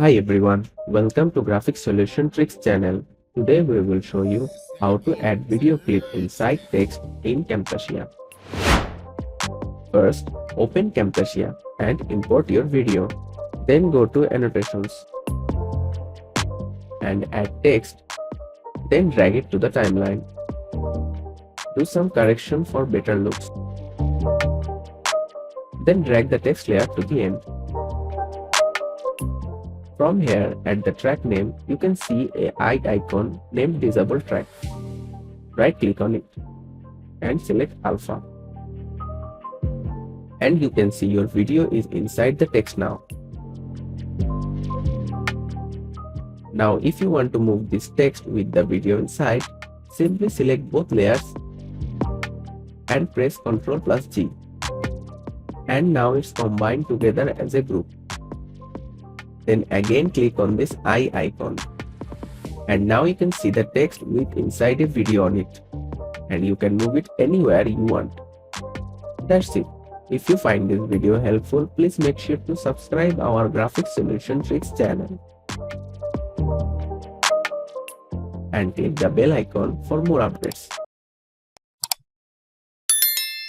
Hi everyone, welcome to Graphic Solution Tricks channel. Today we will show you how to add video clip inside text in Camtasia. First, open Camtasia and import your video. Then go to annotations and add text. Then drag it to the timeline. Do some correction for better looks. Then drag the text layer to the end. From here, at the track name, you can see a eye icon named Disable Track. Right click on it and select Alpha. And you can see your video is inside the text now. Now if you want to move this text with the video inside, simply select both layers and press Ctrl G. And now it's combined together as a group. Then again click on this eye icon. And now you can see the text with inside a video on it. And you can move it anywhere you want. That's it. If you find this video helpful, please make sure to subscribe our Graphic Solution Tricks channel. And click the bell icon for more updates.